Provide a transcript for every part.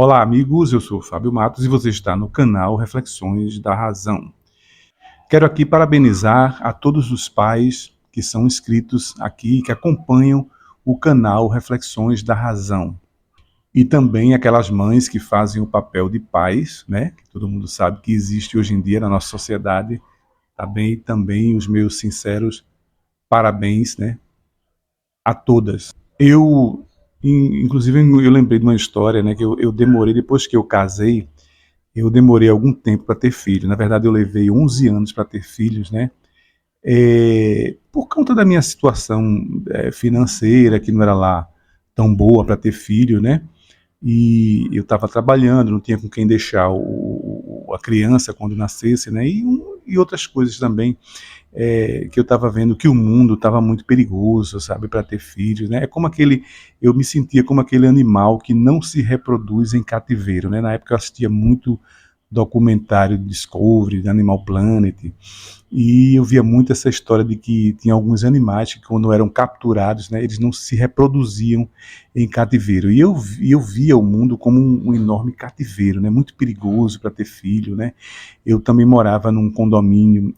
Olá, amigos. Eu sou o Fábio Matos e você está no canal Reflexões da Razão. Quero aqui parabenizar a todos os pais que são inscritos aqui, que acompanham o canal Reflexões da Razão. E também aquelas mães que fazem o papel de pais, né? Que todo mundo sabe que existe hoje em dia na nossa sociedade. Também os meus sinceros parabéns, né? A todas. Inclusive, eu lembrei de uma história, né? Que eu demorei, depois que eu casei, eu demorei algum tempo para ter filho. Na verdade, eu levei 11 anos para ter filhos, né? Por conta da minha situação financeira, que não era lá tão boa para ter filho, né? E eu estava trabalhando, não tinha com quem deixar a criança quando nascesse, né? E outras coisas também, que eu estava vendo que o mundo estava muito perigoso, sabe, para ter filhos, né? Eu me sentia como aquele animal que não se reproduz em cativeiro, né? Na época eu assistia muito documentário de Discovery, de Animal Planet, e eu via muito essa história de que tinha alguns animais que quando eram capturados, né, eles não se reproduziam em cativeiro. E eu via o mundo como um enorme cativeiro, né, muito perigoso para ter filho, né. Eu também morava num condomínio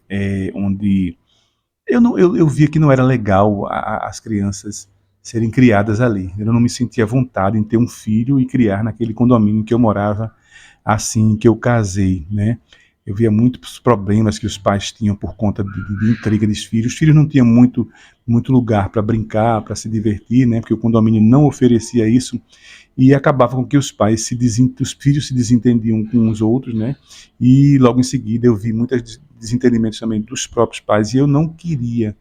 onde eu via que não era legal as crianças serem criadas ali. Eu não me sentia à vontade em ter um filho e criar naquele condomínio que eu morava assim que eu casei, né? Eu via muitos problemas que os pais tinham por conta de intriga dos filhos. Os filhos não tinham muito lugar para brincar, para se divertir, né? Porque o condomínio não oferecia isso e acabava com que os filhos se desentendiam com os outros, né? E logo em seguida eu vi muitos desentendimentos também dos próprios pais e eu não queria,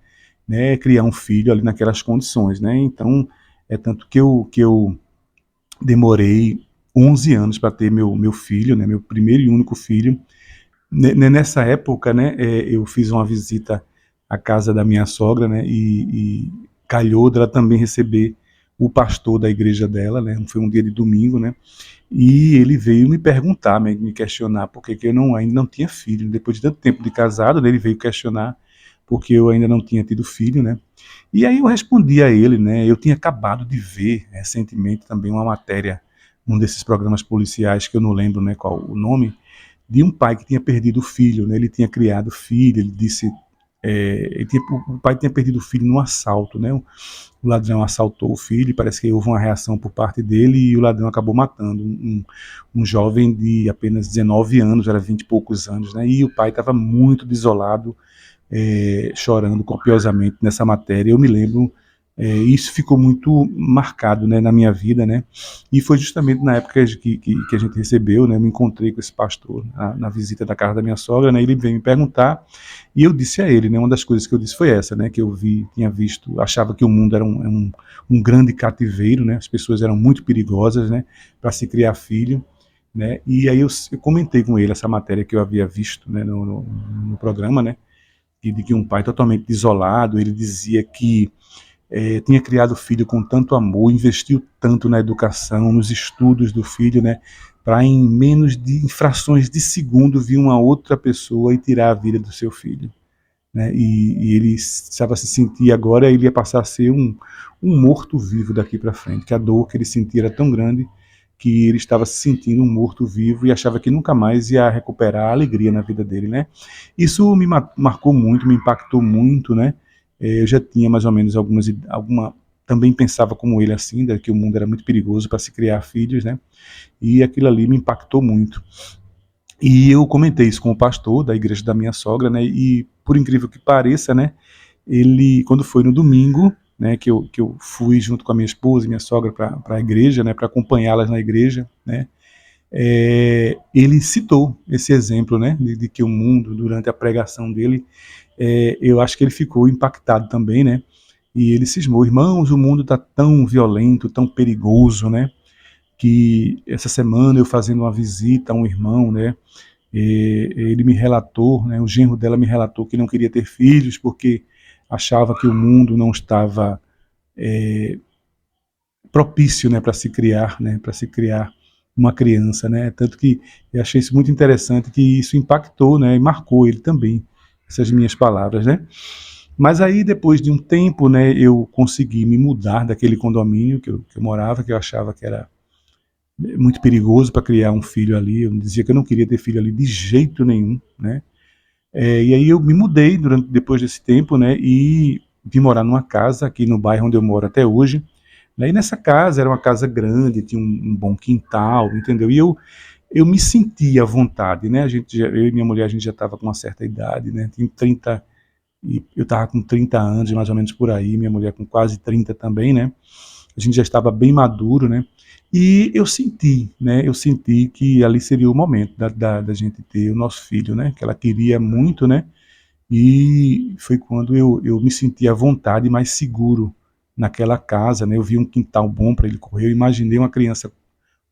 né, criar um filho ali naquelas condições, né? Então é tanto que eu demorei 11 anos para ter meu filho, né, meu primeiro e único filho. Nessa época, né, eu fiz uma visita à casa da minha sogra, né, e calhou dela também receber o pastor da igreja dela, né, foi um dia de domingo, né, e ele veio me perguntar, me questionar por que eu ainda não tinha filho. Depois de tanto tempo de casado, né, ele veio questionar porque eu ainda não tinha tido filho, né. E aí eu respondi a ele, né, eu tinha acabado de ver recentemente também uma matéria num desses programas policiais, que eu não lembro, né, qual o nome, de um pai que tinha perdido o filho, né, ele tinha criado filho, ele disse, o pai tinha perdido o filho num assalto, né, o ladrão assaltou o filho, e parece que houve uma reação por parte dele e o ladrão acabou matando um jovem de apenas 19 anos, era 20 e poucos anos, né, e o pai estava muito desolado, chorando copiosamente nessa matéria. Eu me lembro, isso ficou muito marcado, né, na minha vida, né, e foi justamente na época que a gente recebeu, né, eu me encontrei com esse pastor na visita da casa da minha sogra, né, ele veio me perguntar e eu disse a ele, né, uma das coisas que eu disse foi essa, né, que tinha visto, achava que o mundo era um grande cativeiro, né, as pessoas eram muito perigosas, né, para se criar filho, né, e aí eu comentei com ele essa matéria que eu havia visto, né, no programa, né, e de que um pai totalmente isolado, ele dizia que tinha criado o filho com tanto amor, investiu tanto na educação, nos estudos do filho, né, para em menos de frações de segundo vir uma outra pessoa e tirar a vida do seu filho, né, e ele estava se sentir agora, ele ia passar a ser um morto-vivo daqui para frente, que a dor que ele sentia era tão grande que ele estava se sentindo um morto-vivo e achava que nunca mais ia recuperar a alegria na vida dele, né? Isso me marcou muito, me impactou muito, né? Eu já tinha mais ou menos também pensava como ele assim, que o mundo era muito perigoso para se criar filhos, né? E aquilo ali me impactou muito. E eu comentei isso com o pastor da igreja da minha sogra, né? E por incrível que pareça, né? Ele, quando foi no domingo, né? Que eu fui junto com a minha esposa e minha sogra para a igreja, né? Para acompanhá-las na igreja, né? Ele citou esse exemplo, né? De que o mundo, durante a pregação dele, eu acho que ele ficou impactado também, né? E ele cismou, irmãos, o mundo está tão violento, tão perigoso, né? Que essa semana eu fazendo uma visita a um irmão, né? Ele me relatou, né, o genro dela me relatou que não queria ter filhos porque achava que o mundo não estava propício, né, para se criar, né, para se criar uma criança, né, tanto que eu achei isso muito interessante, que isso impactou, né, e marcou ele também, essas minhas palavras, né. Mas aí depois de um tempo, né, eu consegui me mudar daquele condomínio que eu morava, que eu achava que era muito perigoso para criar um filho ali. Eu dizia que eu não queria ter filho ali de jeito nenhum, né? E aí eu me mudei depois desse tempo, né? E vim morar numa casa aqui no bairro onde eu moro até hoje. Né? E nessa casa, era uma casa grande, tinha um bom quintal, entendeu? E eu me sentia à vontade, né? Eu e minha mulher, a gente já estava com uma certa idade, né? Tinha 30, e eu estava com 30 anos, mais ou menos por aí, minha mulher com quase 30 também, né? A gente já estava bem maduro, né? E eu senti, né? Eu senti que ali seria o momento da gente ter o nosso filho, né? Que ela queria muito, né? E foi quando eu me senti à vontade e mais seguro naquela casa, né? Eu vi um quintal bom para ele correr, eu imaginei uma criança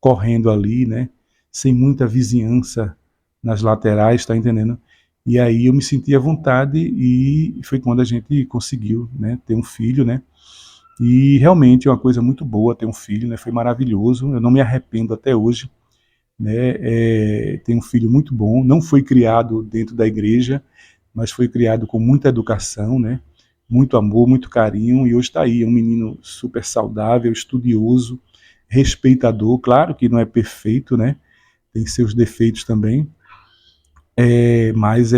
correndo ali, né? Sem muita vizinhança nas laterais, tá entendendo? E aí eu me senti à vontade e foi quando a gente conseguiu, né? Ter um filho, né? E realmente é uma coisa muito boa ter um filho, né? Foi maravilhoso, eu não me arrependo até hoje, né? Tem um filho muito bom, não foi criado dentro da igreja, mas foi criado com muita educação, né? Muito amor, muito carinho, e hoje está aí, é um menino super saudável, estudioso, respeitador, claro que não é perfeito, né? Tem seus defeitos também, mas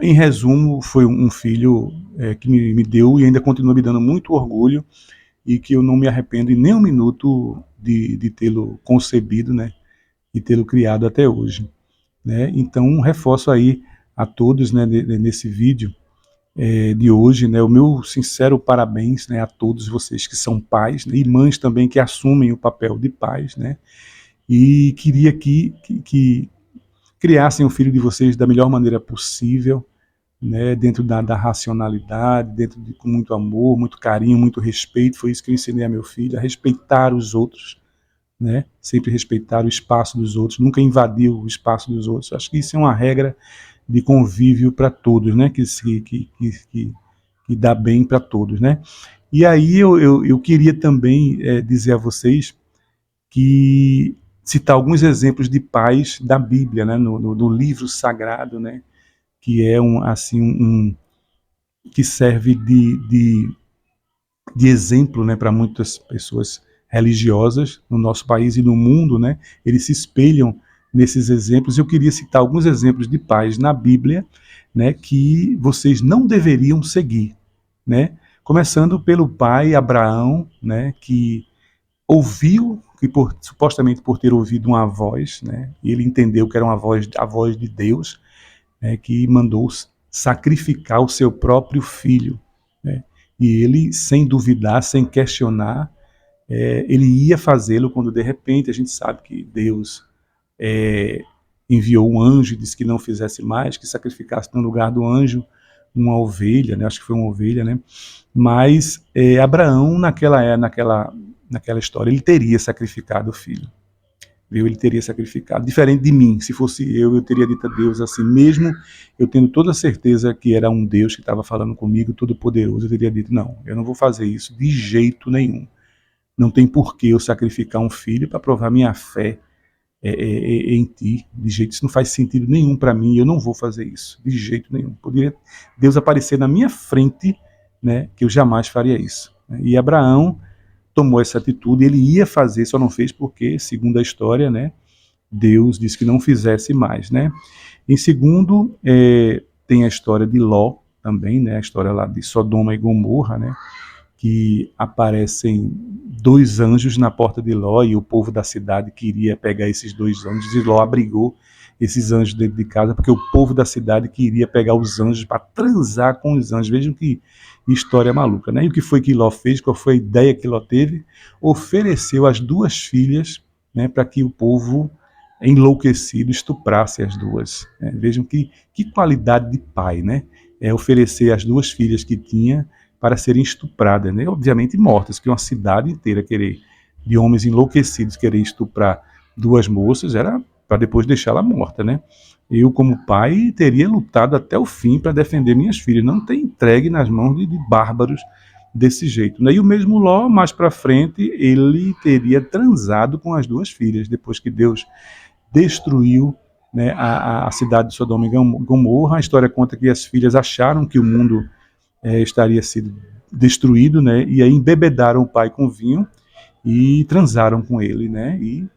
em resumo, foi um filho que me deu e ainda continua me dando muito orgulho e que eu não me arrependo em nenhum minuto de tê-lo concebido, né? E tê-lo criado até hoje, né? Então, reforço aí a todos, né, nesse vídeo de hoje, né, o meu sincero parabéns, né, a todos vocês que são pais, né, e mães também que assumem o papel de pais, né, e queria que criassem o filho de vocês da melhor maneira possível, né, dentro da racionalidade, com muito amor, muito carinho, muito respeito. Foi isso que eu ensinei a meu filho, a respeitar os outros, né, sempre respeitar o espaço dos outros, nunca invadir o espaço dos outros. Acho que isso é uma regra de convívio para todos, né, que dá bem para todos, né. E aí eu queria também dizer a vocês que citar alguns exemplos de pais da Bíblia, né, no livro sagrado, né, que é que serve de exemplo, né, para muitas pessoas religiosas no nosso país e no mundo, né. Eles se espelham nesses exemplos. Eu queria citar alguns exemplos de pais na Bíblia, né, que vocês não deveriam seguir, né. Começando pelo pai Abraão, né, que ouviu, supostamente por ter ouvido uma voz, né, e ele entendeu que era a voz de Deus, né, que mandou sacrificar o seu próprio filho, né, e ele, sem duvidar, sem questionar, ele ia fazê-lo quando de repente a gente sabe que Deus é, enviou um anjo e disse que não fizesse mais, que sacrificasse no lugar do anjo uma ovelha, né, acho que foi uma ovelha, né, mas Abraão naquela história ele teria sacrificado o filho, viu? Ele teria sacrificado, diferente de mim. Se fosse eu teria dito a Deus assim, mesmo eu tendo toda a certeza que era um Deus que estava falando comigo, todo poderoso, eu teria dito, não, eu não vou fazer isso de jeito nenhum. Não tem por que eu sacrificar um filho para provar minha fé em ti, de jeito, isso não faz sentido nenhum para mim, eu não vou fazer isso, de jeito nenhum. Poderia Deus aparecer na minha frente, né, que eu jamais faria isso. E Abraão tomou essa atitude, ele ia fazer, só não fez porque, segundo a história, né, Deus disse que não fizesse mais, né. Em segundo, tem a história de Ló também, né, a história lá de Sodoma e Gomorra, né, que aparecem dois anjos na porta de Ló e o povo da cidade queria pegar esses dois anjos e Ló abrigou esses anjos dentro de casa porque o povo da cidade queria pegar os anjos para transar com os anjos. Vejam que história maluca, né? E o que foi que Ló fez? Qual foi a ideia que Ló teve? Ofereceu as duas filhas, né, para que o povo enlouquecido estuprasse as duas. Né? Vejam que qualidade de pai, né? Oferecer as duas filhas que tinha para serem estupradas, né? Obviamente mortas, que uma cidade inteira de homens enlouquecidos querer estuprar duas moças era para depois deixá-la morta, né? Eu, como pai, teria lutado até o fim para defender minhas filhas, não ter entregue nas mãos de bárbaros desse jeito, né? E o mesmo Ló, mais para frente, ele teria transado com as duas filhas, depois que Deus destruiu, né, a cidade de Sodoma e Gomorra. A história conta que as filhas acharam que o mundo estaria sido destruído, né? E aí embebedaram o pai com vinho e transaram com ele, né? E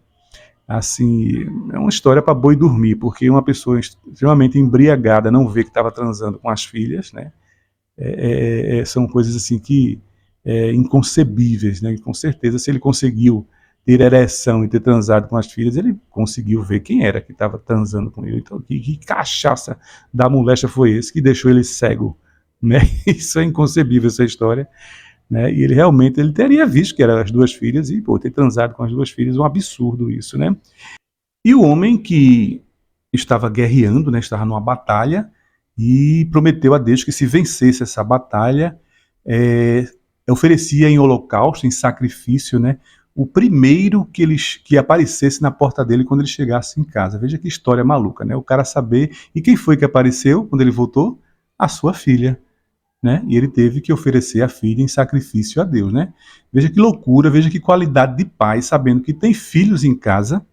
assim, é uma história para boi dormir, porque uma pessoa extremamente embriagada não vê que estava transando com as filhas, né? São coisas assim que inconcebíveis, né? E com certeza, se ele conseguiu ter ereção e ter transado com as filhas, ele conseguiu ver quem era que estava transando com ele. Então, que cachaça da moléstia foi esse que deixou ele cego, né? Isso é inconcebível, essa história, né? E ele realmente ele teria visto que eram as duas filhas e pô, ter transado com as duas filhas, um absurdo isso, né? E o homem que estava guerreando, né, estava numa batalha e prometeu a Deus que se vencesse essa batalha, é, oferecia em holocausto, em sacrifício, né, o primeiro que aparecesse na porta dele quando ele chegasse em casa. Veja que história maluca, né? O cara saber. E quem foi que apareceu quando ele voltou? A sua filha, né? E ele teve que oferecer a filha em sacrifício a Deus, né? Veja que loucura, veja que qualidade de pai, sabendo que tem filhos em casa,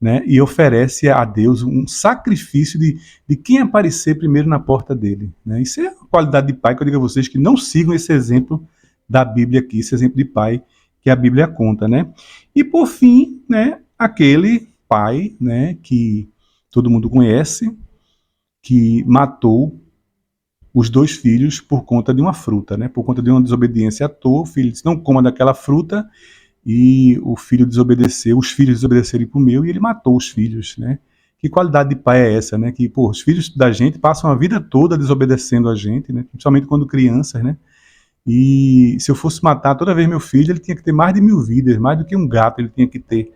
né, e oferece a Deus um sacrifício de quem aparecer primeiro na porta dele. Né? Isso é a qualidade de pai que eu digo a vocês que não sigam esse exemplo da Bíblia aqui, esse exemplo de pai que a Bíblia conta. Né? E por fim, né, aquele pai, né, que todo mundo conhece, que matou os dois filhos por conta de uma fruta, né? Por conta de uma desobediência à toa, o filho disse, não coma daquela fruta, e o filho desobedeceu, os filhos desobedeceram e comeu, e ele matou os filhos, né? Que qualidade de pai é essa, né? Que, pô, os filhos da gente passam a vida toda desobedecendo a gente, né? Principalmente quando crianças, né? E se eu fosse matar toda vez meu filho, ele tinha que ter mais de 1000 vidas, mais do que um gato ele tinha que ter,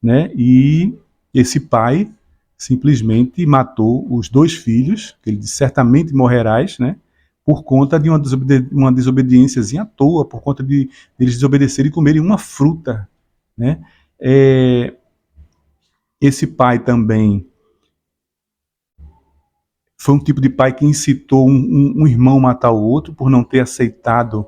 né? E esse pai simplesmente matou os dois filhos, que ele disse, certamente morrerás, né? Por conta de uma desobediênciazinha à toa, por conta de eles desobedecerem e comerem uma fruta, né? Esse pai também foi um tipo de pai que incitou um irmão a matar o outro por não ter aceitado,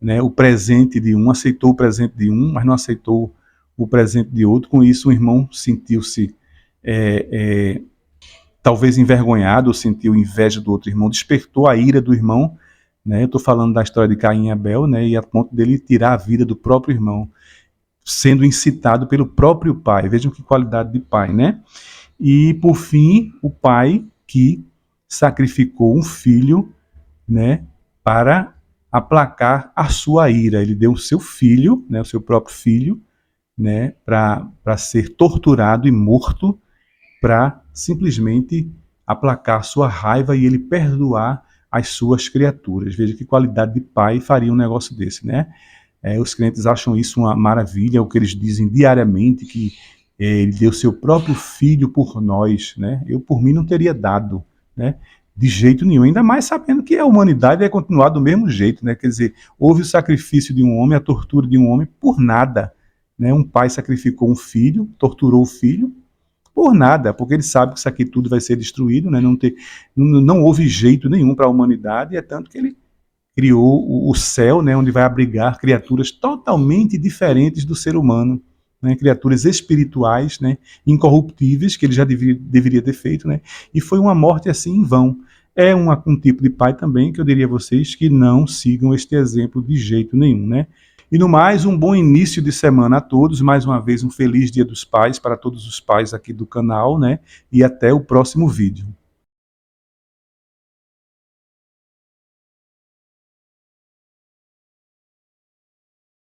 né, o presente de um, aceitou o presente de um, mas não aceitou o presente de outro. Com isso, o irmão sentiu-se talvez envergonhado, ou sentiu inveja do outro irmão, despertou a ira do irmão, né? Eu estou falando da história de Caim e Abel, né? E a ponto dele tirar a vida do próprio irmão, sendo incitado pelo próprio pai. Vejam que qualidade de pai, né? E por fim, o pai que sacrificou um filho, né, para aplacar a sua ira. Ele deu o seu filho, né, o seu próprio filho, né, para ser torturado e morto, para simplesmente aplacar a sua raiva e ele perdoar as suas criaturas. Veja que qualidade de pai faria um negócio desse, né? Os crentes acham isso uma maravilha, o que eles dizem diariamente, que ele deu seu próprio filho por nós, né? Eu por mim não teria dado, né? De jeito nenhum, ainda mais sabendo que a humanidade vai continuar do mesmo jeito, né? Quer dizer, houve o sacrifício de um homem, a tortura de um homem por nada, né? Um pai sacrificou um filho, torturou o filho por nada, porque ele sabe que isso aqui tudo vai ser destruído, né? Não houve jeito nenhum para a humanidade, é tanto que ele criou o céu, né, onde vai abrigar criaturas totalmente diferentes do ser humano, né, criaturas espirituais, né, incorruptíveis, que ele já deveria ter feito, né, e foi uma morte assim em vão. É um tipo de pai também que eu diria a vocês que não sigam este exemplo de jeito nenhum, né. E no mais, um bom início de semana a todos, mais uma vez um feliz Dia dos Pais para todos os pais aqui do canal, né, e até o próximo vídeo.